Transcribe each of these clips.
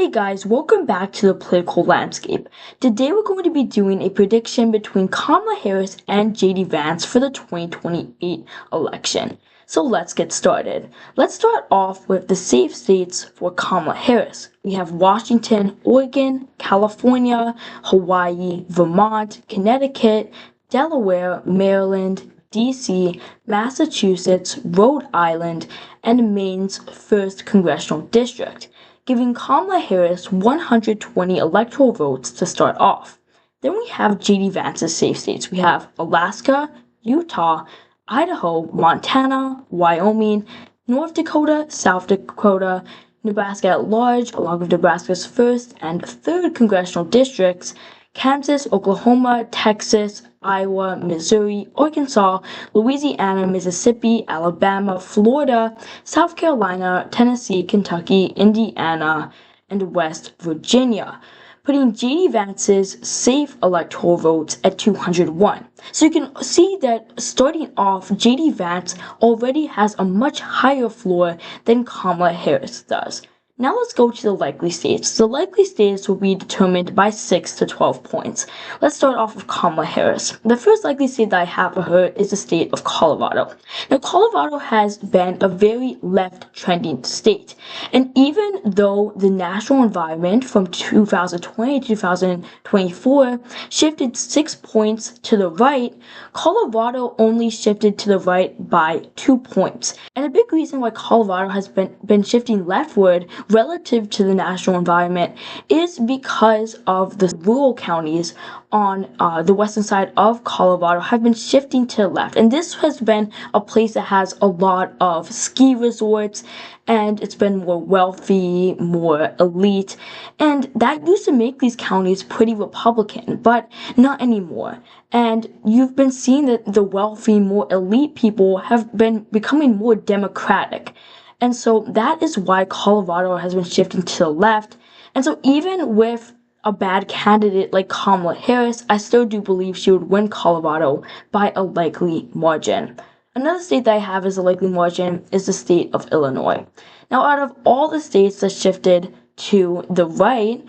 Hey guys, welcome back to the political landscape. Today we're going to be doing a prediction between Kamala Harris and JD Vance for the 2028 election. So let's get started. Let's start off with the safe states for Kamala Harris. We have Washington, Oregon, California, Hawaii, Vermont, Connecticut, Delaware, Maryland, DC, Massachusetts, Rhode Island, and Maine's 1st Congressional District, giving Kamala Harris 120 electoral votes to start off. Then we have JD Vance's safe states. We have Alaska, Utah, Idaho, Montana, Wyoming, North Dakota, South Dakota, Nebraska at large, along with Nebraska's 1st and 3rd congressional districts, Kansas, Oklahoma, Texas, Iowa, Missouri, Arkansas, Louisiana, Mississippi, Alabama, Florida, South Carolina, Tennessee, Kentucky, Indiana, and West Virginia, putting JD Vance's safe electoral votes at 201. So you can see that starting off, JD Vance already has a much higher floor than Kamala Harris does. Now let's go to the likely states. The likely states will be determined by 6 to 12 points. Let's start off with Kamala Harris. The first likely state that I have for her is the state of Colorado. Now, Colorado has been a very left-trending state. And even though the national environment from 2020 to 2024 shifted 6 points to the right, Colorado only shifted to the right by 2 points. And a big reason why Colorado has been shifting leftward relative to the national environment is because of the rural counties on the western side of Colorado have been shifting to the left. And this has been a place that has a lot of ski resorts, and it's been more wealthy, more elite, and that used to make these counties pretty Republican, but not anymore. And you've been seeing that the wealthy, more elite people have been becoming more Democratic. And so that is why Colorado has been shifting to the left. And so even with a bad candidate like Kamala Harris, I still do believe she would win Colorado by a likely margin. Another state that I have as a likely margin is the state of Illinois. Now, out of all the states that shifted to the right,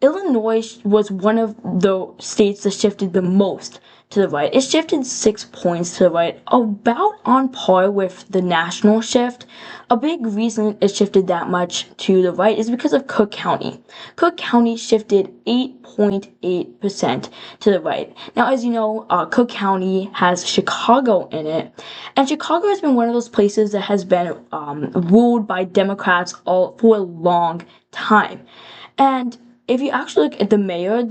Illinois was one of the states that shifted the most to the right. It shifted 6 points to the right, about on par with the national shift. A big reason it shifted that much to the right is because of Cook County. Cook County shifted 8.8% to the right. Now, as you know, Cook County has Chicago in it, and Chicago has been one of those places that has been ruled by Democrats for a long time. And if you actually look at the mayor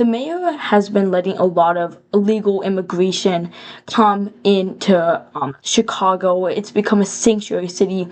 has been letting a lot of illegal immigration come into Chicago. It's become a sanctuary city.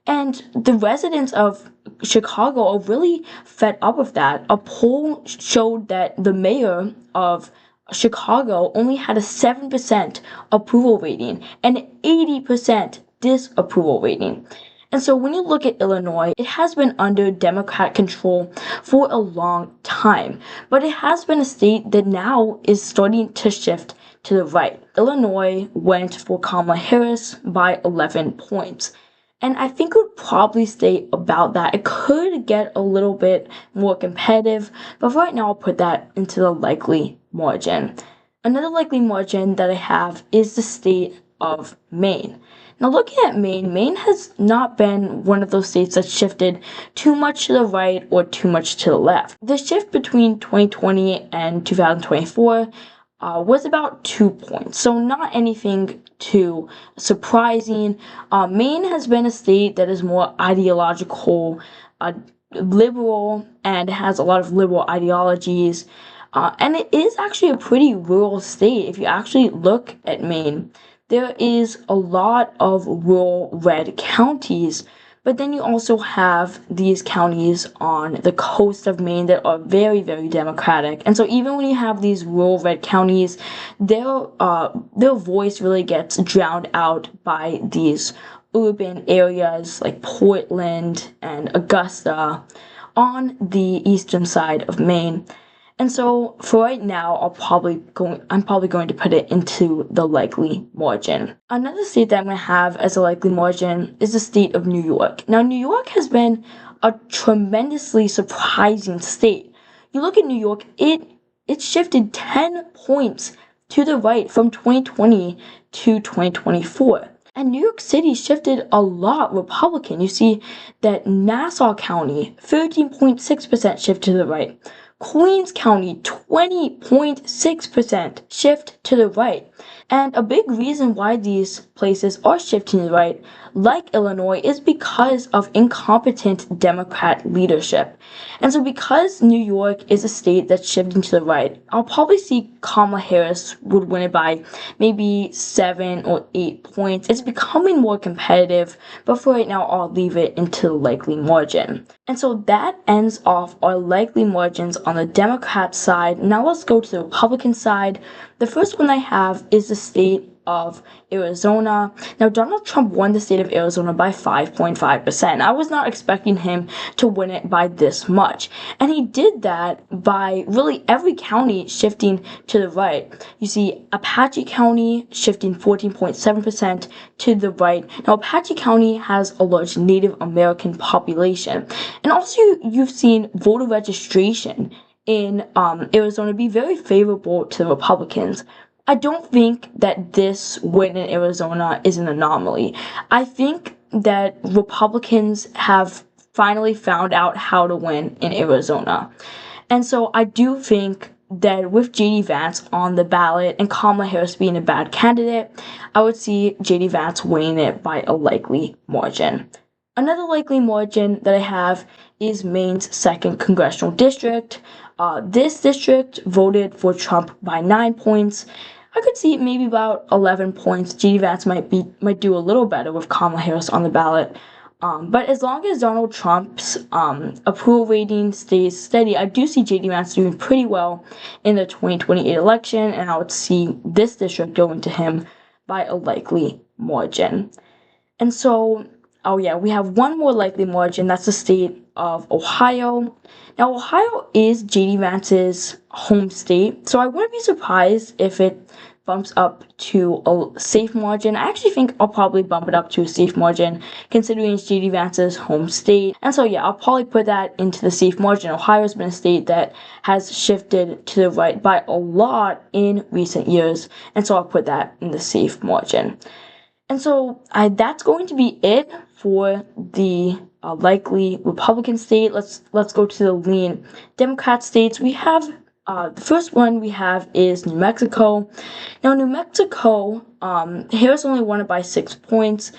And the residents of Chicago are really fed up with that. A poll showed that the mayor of Chicago only had a 7% approval rating and an 80% disapproval rating. And so when you look at Illinois, it has been under Democrat control for a long time, but it has been a state that now is starting to shift to the right. Illinois went for Kamala Harris by 11 points. And I think it would probably stay about that. It could get a little bit more competitive, but right now I'll put that into the likely margin. Another likely margin that I have is the state of Maine. Now, looking at Maine has not been one of those states that shifted too much to the right or too much to the left. The shift between 2020 and 2024 was about 2 points, so not anything too surprising. Maine has been a state that is more ideological, liberal, and has a lot of liberal ideologies. And it is actually a pretty rural state if you actually look at Maine. There is a lot of rural red counties, but then you also have these counties on the coast of Maine that are very, very Democratic. And so even when you have these rural red counties, their voice really gets drowned out by these urban areas like Portland and Augusta on the eastern side of Maine. And so for right now, I'm probably going to put it into the likely margin. Another state that I'm going to have as a likely margin is the state of New York. Now, New York has been a tremendously surprising state. You look at New York, it shifted 10 points to the right from 2020 to 2024. And New York City shifted a lot Republican. You see that Nassau County, 13.6% shift to the right. Queens County, 20.6% shift to the right. And a big reason why these places are shifting to the right, like Illinois, is because of incompetent Democrat leadership. And so because New York is a state that's shifting to the right, I'll probably see Kamala Harris would win it by maybe 7 or 8 points. It's becoming more competitive, but for right now, I'll leave it into the likely margin. And so that ends off our likely margins on the Democrat side. Now let's go to the Republican side. The first one I have is the state of Arizona. Now, Donald Trump won the state of Arizona by 5.5%. I was not expecting him to win it by this much. And he did that by really every county shifting to the right. You see Apache County shifting 14.7% to the right. Now, Apache County has a large Native American population. And also, you've seen voter registration in Arizona be very favorable to the Republicans. I don't think that this win in Arizona is an anomaly. I think that Republicans have finally found out how to win in Arizona. And so I do think that with J.D. Vance on the ballot and Kamala Harris being a bad candidate, I would see J.D. Vance winning it by a likely margin. Another likely margin that I have is Maine's 2nd congressional district. This district voted for Trump by 9 points. I could see maybe about 11 points. J.D. Vance might do a little better with Kamala Harris on the ballot. But as long as Donald Trump's approval rating stays steady, I do see J.D. Vance doing pretty well in the 2028 election, and I would see this district going to him by a likely margin. And so, we have one more likely margin. That's the state of Ohio. Now, Ohio is J.D. Vance's home state, so I wouldn't be surprised if it bumps up to a safe margin. I actually think I'll probably bump it up to a safe margin, considering it's J.D. Vance's home state. And so, I'll probably put that into the safe margin. Ohio's been a state that has shifted to the right by a lot in recent years, and so I'll put that in the safe margin. And so that's going to be it for the likely Republican state. Let's go to the lean Democrat states. We have the first one we have is New Mexico. Now, New Mexico, Harris only won it by 6 points,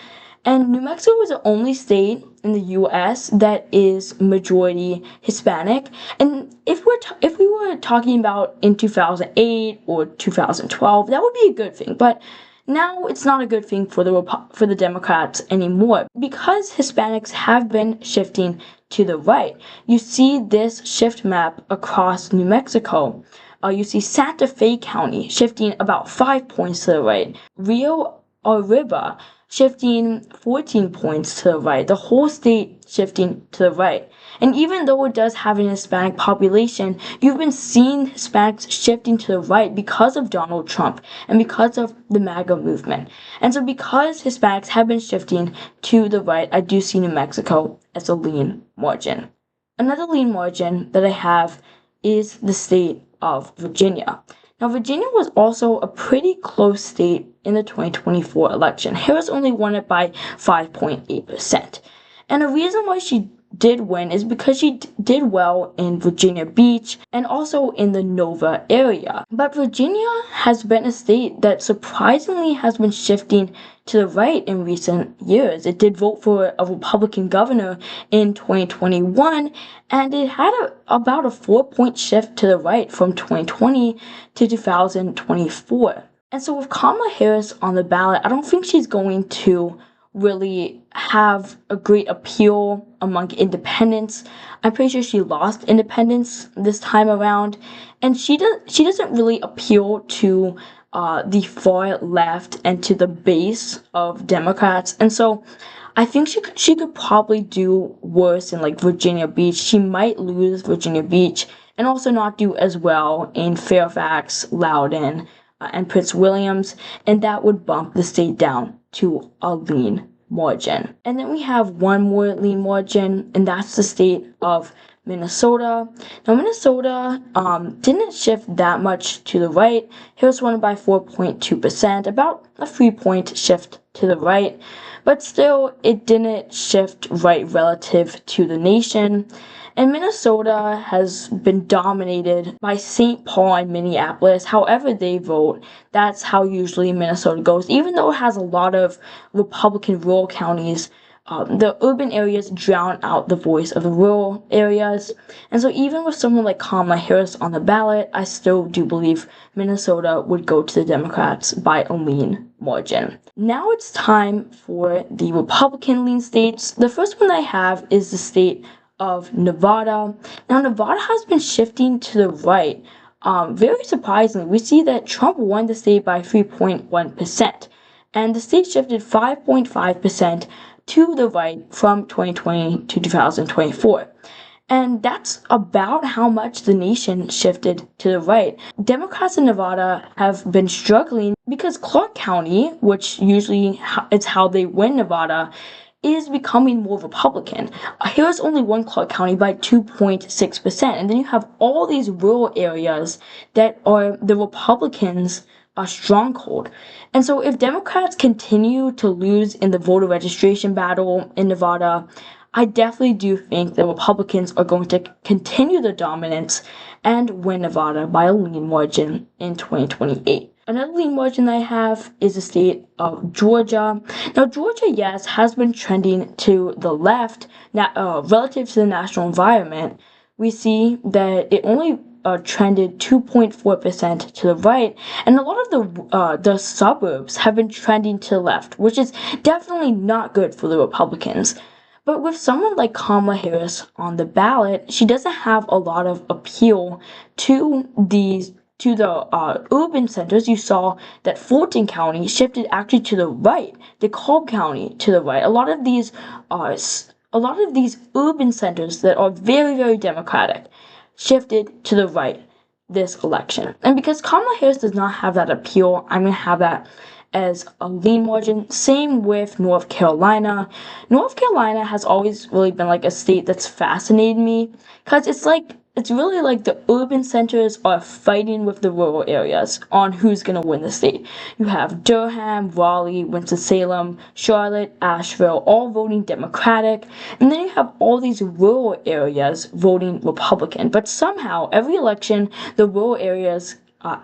and New Mexico is the only state in the U.S. that is majority Hispanic. And if we were talking about in 2008 or 2012, that would be a good thing, but now it's not a good thing for the Democrats anymore because Hispanics have been shifting to the right. You see this shift map across New Mexico. You see Santa Fe County shifting about 5 points to the right. Rio Arriba shifting 14 points to the right. The whole state shifting to the right. And even though it does have an Hispanic population, you've been seeing Hispanics shifting to the right because of Donald Trump and because of the MAGA movement. And so because Hispanics have been shifting to the right, I do see New Mexico as a lean margin. Another lean margin that I have is the state of Virginia. Now, Virginia was also a pretty close state in the 2024 election. Harris only won it by 5.8%. And the reason why she did win is because she did well in Virginia Beach and also in the Nova area. But Virginia has been a state that surprisingly has been shifting to the right in recent years. It did vote for a Republican governor in 2021, and it had about a 4-point shift to the right from 2020 to 2024. And so with Kamala Harris on the ballot, I don't think she's going to really have a great appeal among independents. I'm pretty sure she lost independents this time around, and she doesn't really appeal to the far left and to the base of Democrats. And so I think she could probably do worse in like Virginia Beach. She might lose Virginia Beach and also not do as well in Fairfax, Loudoun, and Prince Williams, and that would bump the state down to a lean margin. And then we have one more lean margin, and that's the state of Minnesota. Now, Minnesota didn't shift that much to the right. Harris won by 4.2%, about a 3-point shift to the right. But still, it didn't shift right relative to the nation. And Minnesota has been dominated by St. Paul and Minneapolis. However they vote, that's how usually Minnesota goes. Even though it has a lot of Republican rural counties, the urban areas drown out the voice of the rural areas. And so even with someone like Kamala Harris on the ballot, I still do believe Minnesota would go to the Democrats by a lean margin. Now it's time for the Republican lean states. The first one I have is the state of Nevada. Now, Nevada has been shifting to the right. Very surprisingly, we see that Trump won the state by 3.1%, and the state shifted 5.5% to the right from 2020 to 2024. And that's about how much the nation shifted to the right. Democrats in Nevada have been struggling because Clark County, which usually is how they win Nevada, is becoming more Republican. Harris only won Clark County by 2.6%. And then you have all these rural areas that are the Republicans' stronghold. And so if Democrats continue to lose in the voter registration battle in Nevada, I definitely do think the Republicans are going to continue their dominance and win Nevada by a lean margin in 2028. Another lean margin I have is the state of Georgia. Now, Georgia, yes, has been trending to the left relative to the national environment. We see that it only trended 2.4% to the right, and a lot of the suburbs have been trending to the left, which is definitely not good for the Republicans. But with someone like Kamala Harris on the ballot, she doesn't have a lot of appeal to the urban centers. You saw that Fulton County shifted actually to the right, DeKalb County to the right. A lot of these urban centers that are very, very Democratic shifted to the right this election. And because Kamala Harris does not have that appeal, I'm going to have that as a lean margin. Same with North Carolina. North Carolina has always really been like a state that's fascinated me because it's really like the urban centers are fighting with the rural areas on who's going to win the state. You have Durham, Raleigh, Winston-Salem, Charlotte, Asheville, all voting Democratic. And then you have all these rural areas voting Republican. But somehow, every election, the rural areas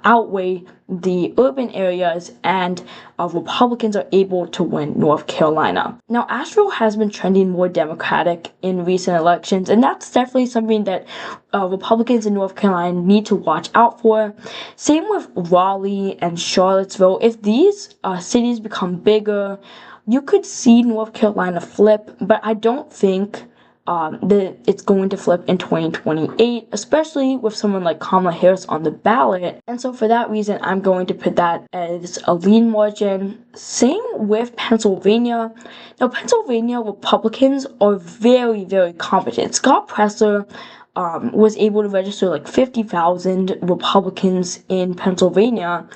outweigh the urban areas, and Republicans are able to win North Carolina. Now, Asheville has been trending more Democratic in recent elections, and that's definitely something that Republicans in North Carolina need to watch out for. Same with Raleigh and Charlottesville. If these cities become bigger, you could see North Carolina flip, but I don't think that it's going to flip in 2028, especially with someone like Kamala Harris on the ballot. And so for that reason, I'm going to put that as a lean margin. Same with Pennsylvania. Now, Pennsylvania Republicans are very, very competent. Scott Presler was able to register like 50,000 Republicans in Pennsylvania.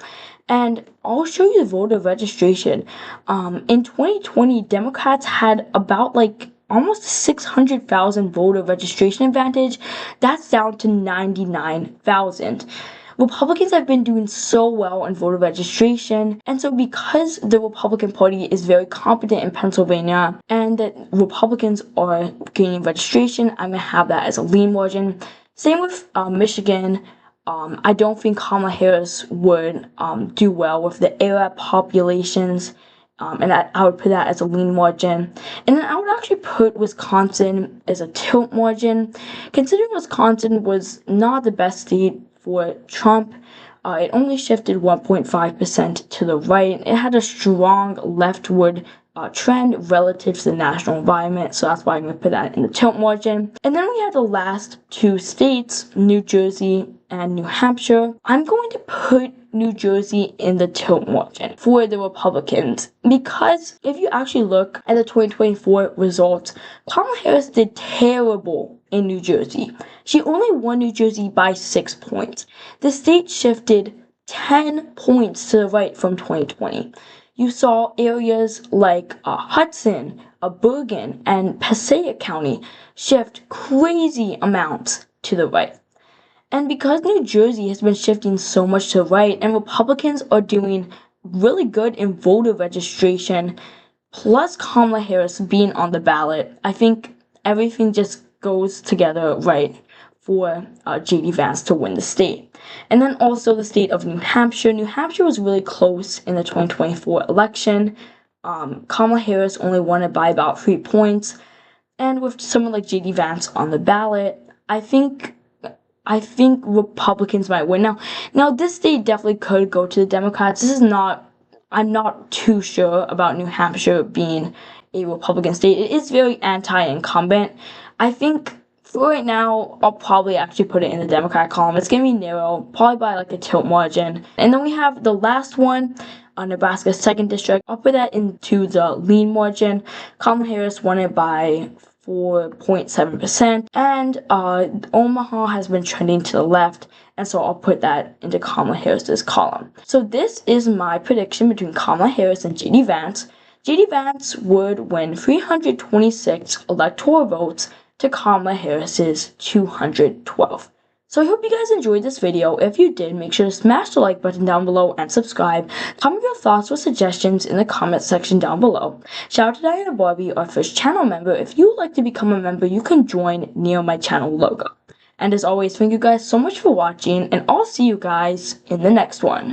And I'll show you the voter registration. In 2020, Democrats had about almost 600,000 voter registration advantage. That's down to 99,000. Republicans have been doing so well in voter registration, and so because the Republican Party is very competent in Pennsylvania and that Republicans are gaining registration, I'm going to have that as a lean margin. Same with Michigan. I don't think Kamala Harris would do well with the Arab populations. And I would put that as a lean margin. And then I would actually put Wisconsin as a tilt margin. Considering Wisconsin was not the best state for Trump, it only shifted 1.5% to the right. It had a strong leftward trend relative to the national environment, so that's why I'm going to put that in the tilt margin. And then we have the last two states, New Jersey and New Hampshire. I'm going to put New Jersey in the tilt margin for the Republicans because if you actually look at the 2024 results, Kamala Harris did terrible in New Jersey. She only won New Jersey by 6 points. The state shifted 10 points to the right from 2020. you saw areas like Hudson, Bergen, and Passaic County shift crazy amounts to the right. And because New Jersey has been shifting so much to the right, and Republicans are doing really good in voter registration, plus Kamala Harris being on the ballot, I think everything just goes together right for J.D. Vance to win the state. And then also the state of New Hampshire. New Hampshire was really close in the 2024 election. Kamala Harris only won it by about 3 points. And with someone like J.D. Vance on the ballot, I think Republicans might win. Now this state definitely could go to the Democrats. I'm not too sure about New Hampshire being a Republican state. It is very anti-incumbent. I think for right now, I'll probably actually put it in the Democrat column. It's gonna be narrow, probably by like a tilt margin. And then we have the last one, Nebraska's 2nd district. I'll put that into the lean margin. Kamala Harris won it by 4.7%, and Omaha has been trending to the left, and so I'll put that into Kamala Harris's column. So this is my prediction between Kamala Harris and J.D. Vance. J.D. Vance would win 326 electoral votes to Kamala Harris's 212. So I hope you guys enjoyed this video. If you did, make sure to smash the like button down below and subscribe. Comment your thoughts or suggestions in the comment section down below. Shout out to Diana Barbie, our first channel member. If you would like to become a member, you can join near my channel logo. And as always, thank you guys so much for watching, and I'll see you guys in the next one.